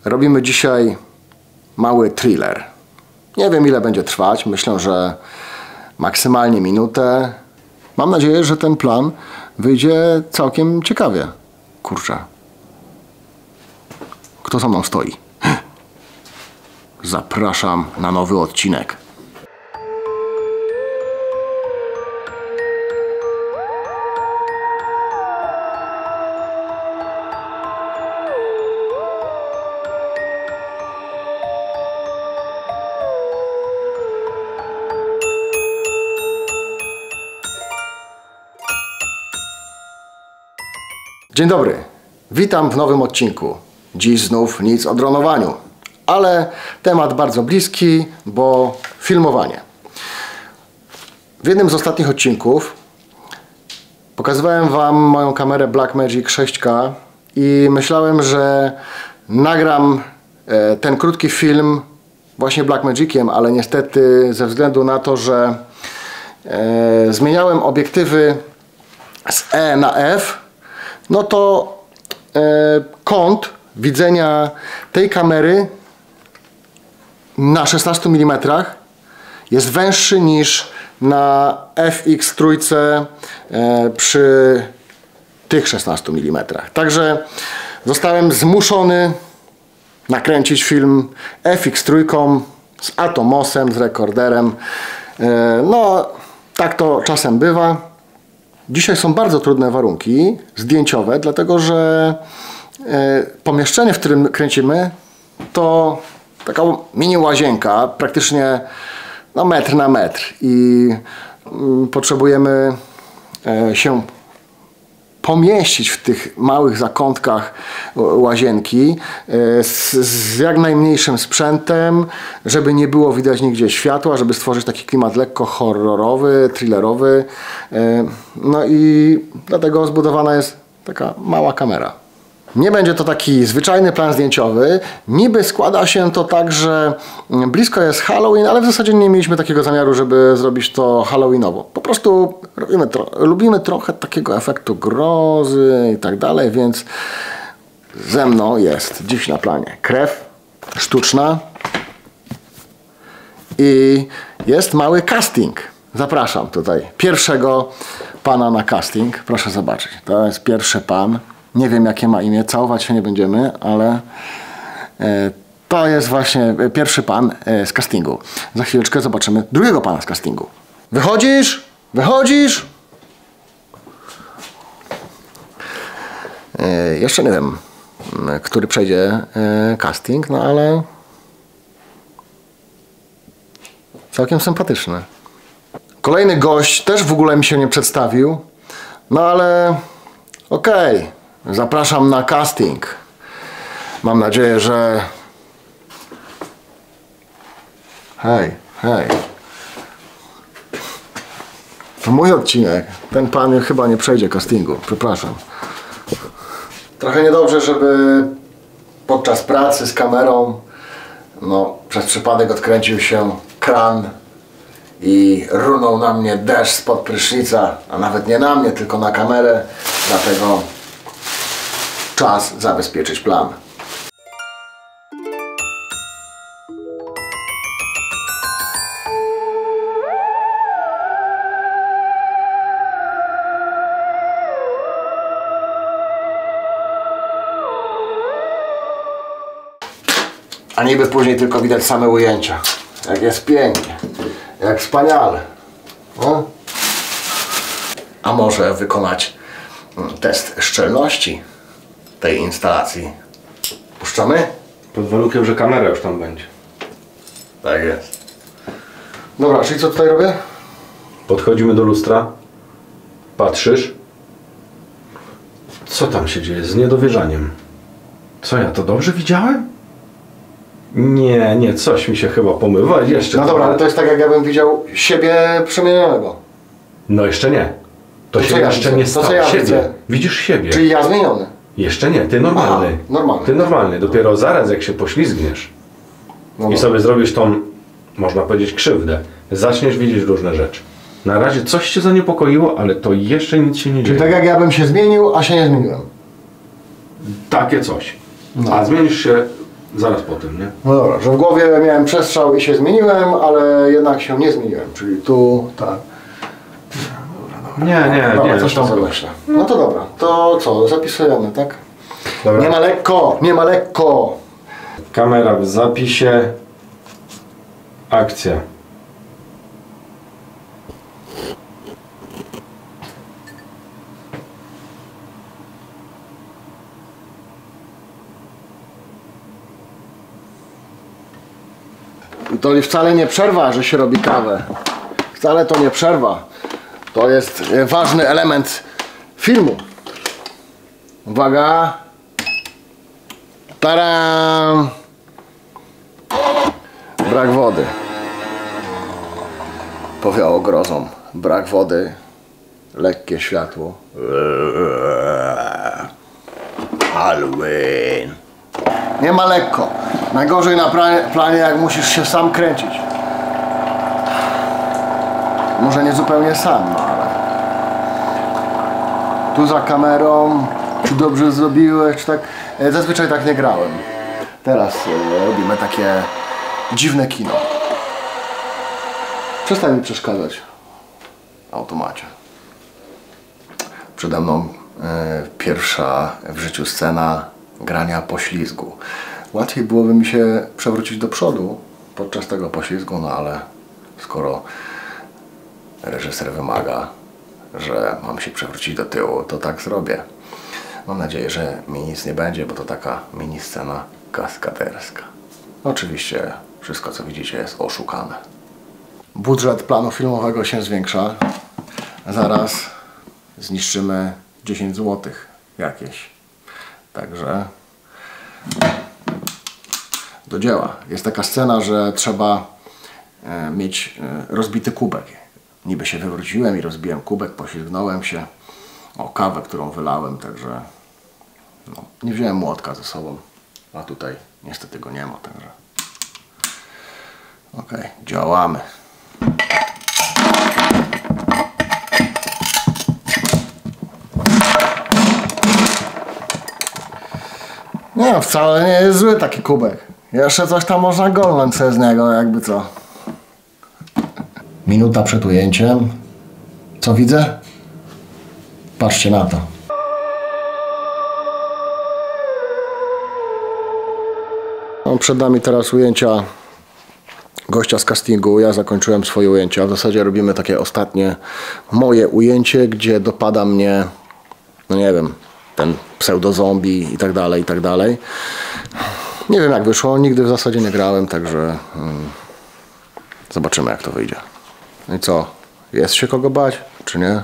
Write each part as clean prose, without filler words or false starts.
Robimy dzisiaj mały thriller. Nie wiem, ile będzie trwać. Myślę, że maksymalnie minutę. Mam nadzieję, że ten plan wyjdzie całkiem ciekawie. Kurczę. Kto za mną stoi? Zapraszam na nowy odcinek. Dzień dobry, witam w nowym odcinku. Dziś znów nic o dronowaniu, ale temat bardzo bliski, bo filmowanie. W jednym z ostatnich odcinków pokazywałem Wam moją kamerę Blackmagic 6K i myślałem, że nagram ten krótki film właśnie Blackmagiciem, ale niestety ze względu na to, że zmieniałem obiektywy z E na F, no to kąt widzenia tej kamery na 16 mm jest węższy niż na FX trójce przy tych 16 mm. Także zostałem zmuszony nakręcić film FX trójką z Atomosem, z rekorderem. No, tak to czasem bywa. Dzisiaj są bardzo trudne warunki zdjęciowe, dlatego że pomieszczenie, w którym kręcimy, to taka mini łazienka, praktycznie no, metr na metr i potrzebujemy się pomieścić w tych małych zakątkach łazienki z jak najmniejszym sprzętem, żeby nie było widać nigdzie światła, żeby stworzyć taki klimat lekko horrorowy, thrillerowy. No i dlatego zbudowana jest taka mała kamera. Nie będzie to taki zwyczajny plan zdjęciowy. Niby składa się to tak, że blisko jest Halloween, ale w zasadzie nie mieliśmy takiego zamiaru, żeby zrobić to halloweenowo. Po prostu lubimy trochę takiego efektu grozy i tak dalej, więc ze mną jest dziś na planie krew sztuczna i jest mały casting. Zapraszam tutaj pierwszego pana na casting. Proszę zobaczyć, to jest pierwszy pan. Nie wiem, jakie ma imię, całować się nie będziemy, ale to jest właśnie pierwszy pan z castingu. Za chwileczkę zobaczymy drugiego pana z castingu. Wychodzisz? Wychodzisz? Jeszcze nie wiem, który przejdzie casting, no ale całkiem sympatyczny. Kolejny gość też w ogóle mi się nie przedstawił, no ale okej. Zapraszam na casting. Mam nadzieję, że... Hej. To mój odcinek. Ten pan chyba nie przejdzie castingu. Przepraszam. Trochę niedobrze, żeby podczas pracy z kamerą przez przypadek odkręcił się kran i runął na mnie deszcz spod prysznica, a nawet nie na mnie, tylko na kamerę. Dlatego czas zabezpieczyć plan. A niby później tylko widać same ujęcia. Jak jest pięknie. Jak wspaniale. No? A może wykonać test szczelności tej instalacji. Puszczamy? Pod warunkiem, że kamera już tam będzie. Tak jest. Dobra, czyli co tutaj robię? Podchodzimy do lustra. Patrzysz. Co tam się dzieje? Z niedowierzaniem. Co, ja to dobrze widziałem? Nie, coś mi się chyba pomywa. Jeszcze. No dobra, ale to jest tak, jak ja bym widział siebie przemienionego. No jeszcze nie. To się jeszcze nie stało. Siebie. Widzisz siebie. Czyli ja zmieniony. Jeszcze nie, ty normalny. Aha, normalny. Ty normalny. Dopiero zaraz jak się poślizgniesz i sobie zrobisz tą, można powiedzieć, krzywdę, zaczniesz widzieć różne rzeczy. Na razie coś cię zaniepokoiło, ale to jeszcze nic się nie dzieje. Czyli tak jak ja bym się zmienił, a się nie zmieniłem. Takie coś. No. A zmienisz się zaraz po tym, nie? No dobra, że w głowie miałem przestrzał i się zmieniłem, ale jednak się nie zmieniłem, czyli tu, tak. Nie, Coś tam wymyślę. No to dobra, to co, zapisujemy, tak? Dobra. Nie ma lekko, nie ma lekko. Kamera w zapisie. Akcja. To wcale nie przerwa, że się robi kawę. Wcale to nie przerwa. To jest ważny element filmu. Uwaga. Taram! Brak wody. Powiało grozą. Brak wody. Lekkie światło. Halloween. Nie ma lekko. Najgorzej na planie, jak musisz się sam kręcić. Może nie zupełnie sam, no ale... Tu za kamerą, czy dobrze zrobiłeś, czy tak... Zazwyczaj tak nie grałem. Teraz robimy takie dziwne kino. Przestań mi przeszkadzać w automacie. Przede mną pierwsza w życiu scena grania poślizgu. Łatwiej byłoby mi się przewrócić do przodu podczas tego poślizgu, no ale skoro reżyser wymaga, że mam się przewrócić do tyłu, to tak zrobię. Mam nadzieję, że mi nic nie będzie, bo to taka mini scena kaskaderska. Oczywiście wszystko, co widzicie, jest oszukane. Budżet planu filmowego się zwiększa. Zaraz zniszczymy 10 zł jakieś. Także do dzieła. Jest taka scena, że trzeba mieć rozbity kubek. Niby się wywróciłem i rozbiłem kubek, poślizgnąłem się o kawę, którą wylałem, także no, nie wziąłem młotka ze sobą, a tutaj niestety go nie ma, także okej, działamy. Nie, wcale nie jest zły taki kubek. Jeszcze coś tam można golnąć sobie z niego, jakby co. Minuta przed ujęciem. Co widzę? Patrzcie na to. No, przed nami teraz ujęcia gościa z castingu. Ja zakończyłem swoje ujęcia. W zasadzie robimy takie ostatnie moje ujęcie, gdzie dopada mnie, no nie wiem, ten pseudo-zombie i tak dalej, i tak dalej. Nie wiem jak wyszło, nigdy w zasadzie nie grałem, także zobaczymy jak to wyjdzie. No i co? Jest się kogo bać, czy nie?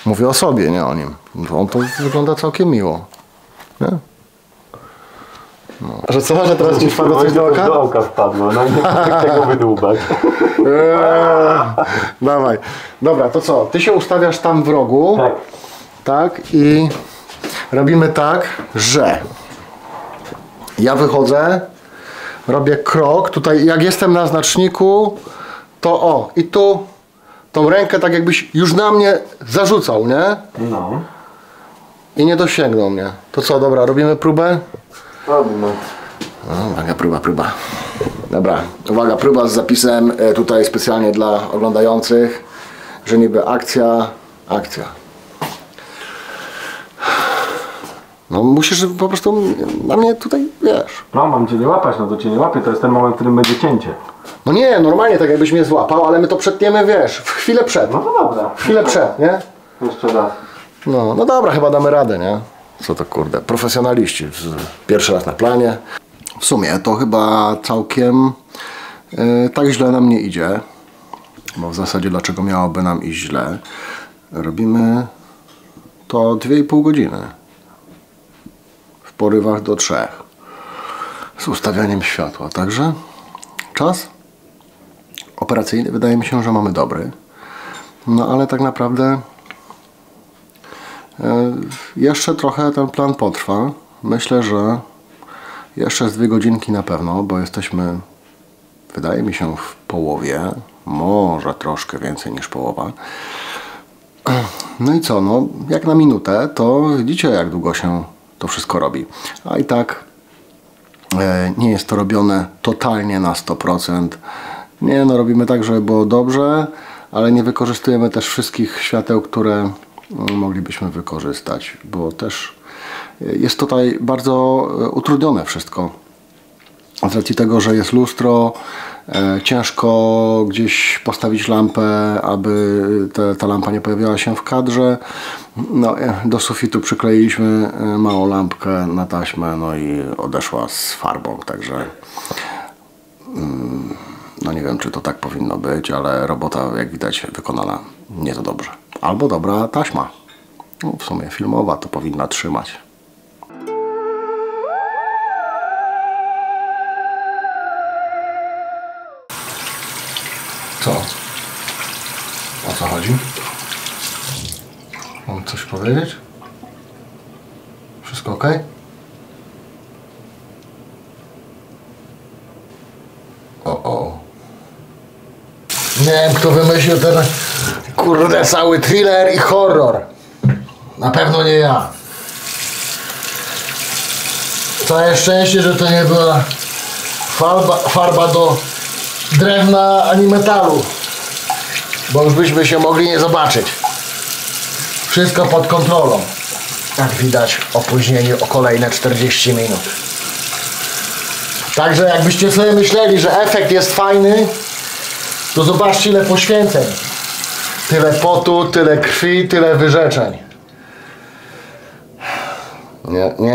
Mówię o sobie, nie o nim. On to wygląda całkiem miło. Nie? No. Że co? Że teraz ci wpadło coś do oka? Do oka wpadło, no nie mogę tego wydłubać. Dawaj. Dobra, to co? Ty się ustawiasz tam w rogu. Tak. Tak i robimy tak, że ja wychodzę, robię krok, tutaj jak jestem na znaczniku, to o, i tu tą rękę tak jakbyś już na mnie zarzucał, nie? No. I nie dosięgnął mnie. To co, dobra, robimy próbę? Robimy. No, uwaga, próba. Dobra, uwaga, próba z zapisem tutaj specjalnie dla oglądających, że niby akcja. No musisz po prostu na mnie tutaj, wiesz. No, mam cię nie łapać, no to cię nie łapię, to jest ten moment, w którym będzie cięcie. No nie, normalnie tak jakbyś mnie złapał, ale my to przetniemy, wiesz, w chwilę przed. No to dobra. W chwilę przed, nie? Jeszcze raz. No dobra, chyba damy radę, nie? Co to kurde, profesjonaliści, pierwszy raz na planie. W sumie to chyba całkiem tak źle nam nie idzie. Bo w zasadzie dlaczego miałoby nam iść źle? Robimy to 2,5 godziny. W porywach do 3. Z ustawianiem światła. Także czas operacyjny wydaje mi się, że mamy dobry. No ale tak naprawdę jeszcze trochę ten plan potrwa. Myślę, że jeszcze z 2 godzinki na pewno, bo jesteśmy, wydaje mi się, w połowie. Może troszkę więcej niż połowa. No i co, no jak na minutę, to widzicie jak długo się to wszystko robi. A i tak nie jest to robione totalnie na 100%. Nie, no robimy tak, żeby było dobrze, ale nie wykorzystujemy też wszystkich świateł, które moglibyśmy wykorzystać, bo też jest tutaj bardzo utrudnione wszystko. Z racji tego, że jest lustro, ciężko gdzieś postawić lampę, aby ta lampa nie pojawiała się w kadrze. No, do sufitu przykleiliśmy małą lampkę na taśmę, no i odeszła z farbą, także no nie wiem, czy to tak powinno być, ale robota, jak widać, wykonana nie to dobrze. Albo dobra taśma, no, w sumie filmowa, to powinna trzymać. Co? O co chodzi? Mam coś powiedzieć? Wszystko ok? O. Nie wiem, kto wymyślił ten kurde cały thriller i horror. Na pewno nie ja. Całe szczęście, że to nie była farba do drewna ani metalu, bo już byśmy się mogli nie zobaczyć. Wszystko pod kontrolą. Jak widać, opóźnienie o kolejne 40 minut. Także jakbyście sobie myśleli, że efekt jest fajny, to zobaczcie, ile poświęceń. Tyle potu, tyle krwi, tyle wyrzeczeń.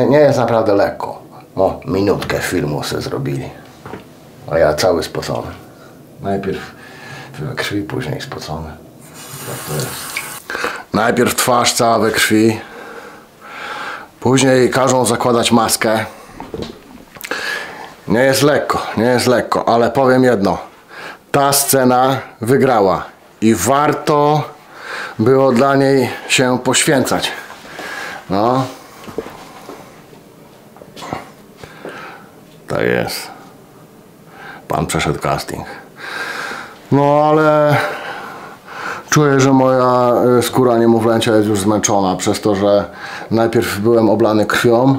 Nie jest naprawdę lekko. No, minutkę filmu sobie zrobili. A ja cały spocony. Najpierw we krwi, później spocony. Tak to jest. Najpierw twarz cała we krwi. Później każą zakładać maskę. Nie jest lekko, ale powiem jedno. Ta scena wygrała i warto było dla niej się poświęcać. No. Tak jest. Pan przeszedł casting. No ale czuję, że moja skóra niemowlęcia jest już zmęczona przez to, że najpierw byłem oblany krwią,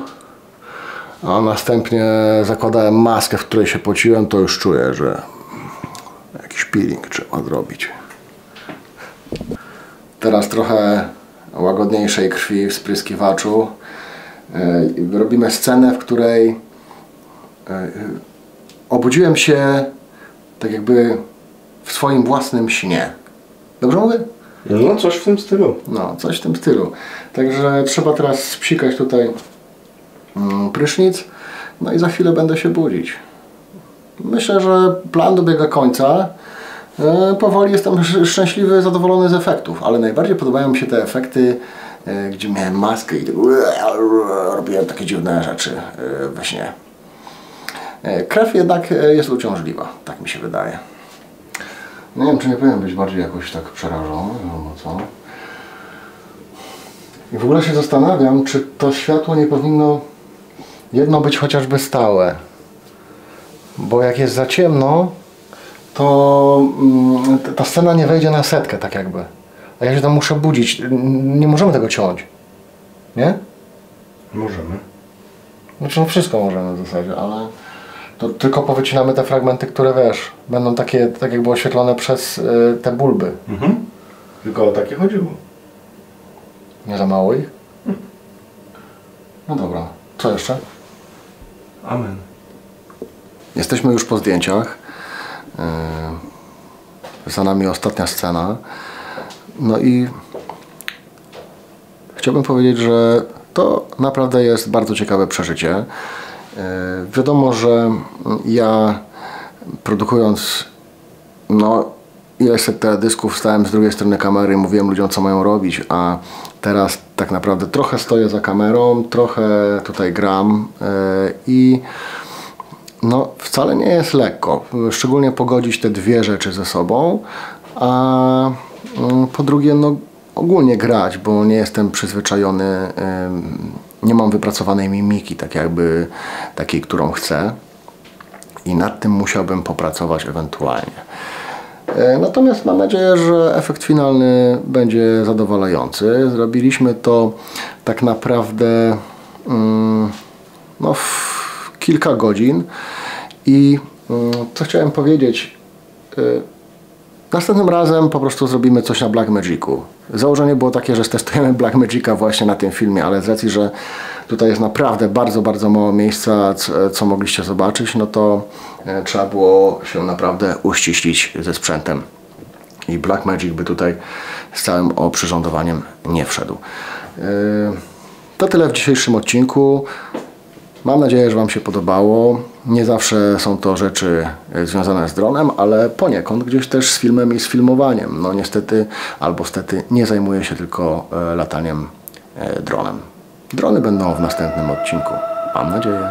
a następnie zakładałem maskę, w której się pociłem, to już czuję, że jakiś peeling trzeba zrobić. Teraz trochę łagodniejszej krwi w spryskiwaczu. Robimy scenę, w której obudziłem się tak jakby w swoim własnym śnie. Dobrze mówię? No, coś w tym stylu. No, coś w tym stylu. Także trzeba teraz spsikać tutaj prysznic, no i za chwilę będę się budzić. Myślę, że plan dobiega końca. Powoli jestem szczęśliwy, zadowolony z efektów, ale najbardziej podobają mi się te efekty, gdzie miałem maskę i robiłem takie dziwne rzeczy we śnie. Krew jednak jest uciążliwa, tak mi się wydaje. Nie wiem, czy nie powinien być bardziej jakoś tak przerażony, albo co. I w ogóle się zastanawiam, czy to światło nie powinno jedno być chociażby stałe. Bo jak jest za ciemno, to ta scena nie wejdzie na setkę, tak jakby. A ja się tam muszę budzić. Nie możemy tego ciąć. Nie? Możemy. Znaczy, no wszystko możemy w zasadzie, ale to tylko powycinamy te fragmenty, które wiesz, będą takie, tak jakby oświetlone przez te bulby. Mhm. Tylko o takie chodziło. Nie za mało ich? No dobra, co jeszcze? Amen. Jesteśmy już po zdjęciach. Za nami ostatnia scena. No i chciałbym powiedzieć, że to naprawdę jest bardzo ciekawe przeżycie. Wiadomo, że ja produkując ileś set teledysków stałem z drugiej strony kamery i mówiłem ludziom, co mają robić, a teraz tak naprawdę trochę stoję za kamerą, trochę tutaj gram i no wcale nie jest lekko, szczególnie pogodzić te dwie rzeczy ze sobą, a po drugie no ogólnie grać, bo nie jestem przyzwyczajony, nie mam wypracowanej mimiki, tak jakby takiej, którą chcę i nad tym musiałbym popracować ewentualnie. Natomiast mam nadzieję, że efekt finalny będzie zadowalający. Zrobiliśmy to tak naprawdę no, kilka godzin i co chciałem powiedzieć, następnym razem po prostu zrobimy coś na Blackmagicu. Założenie było takie, że testujemy Blackmagica właśnie na tym filmie, ale z racji, że tutaj jest naprawdę bardzo, bardzo mało miejsca, co mogliście zobaczyć, no to trzeba było się naprawdę uściślić ze sprzętem. I Blackmagic by tutaj z całym oprzyrządowaniem nie wszedł. To tyle w dzisiejszym odcinku. Mam nadzieję, że Wam się podobało. Nie zawsze są to rzeczy związane z dronem, ale poniekąd gdzieś też z filmem i z filmowaniem. No niestety albo stety nie zajmuję się tylko lataniem dronem. Drony będą w następnym odcinku. Mam nadzieję.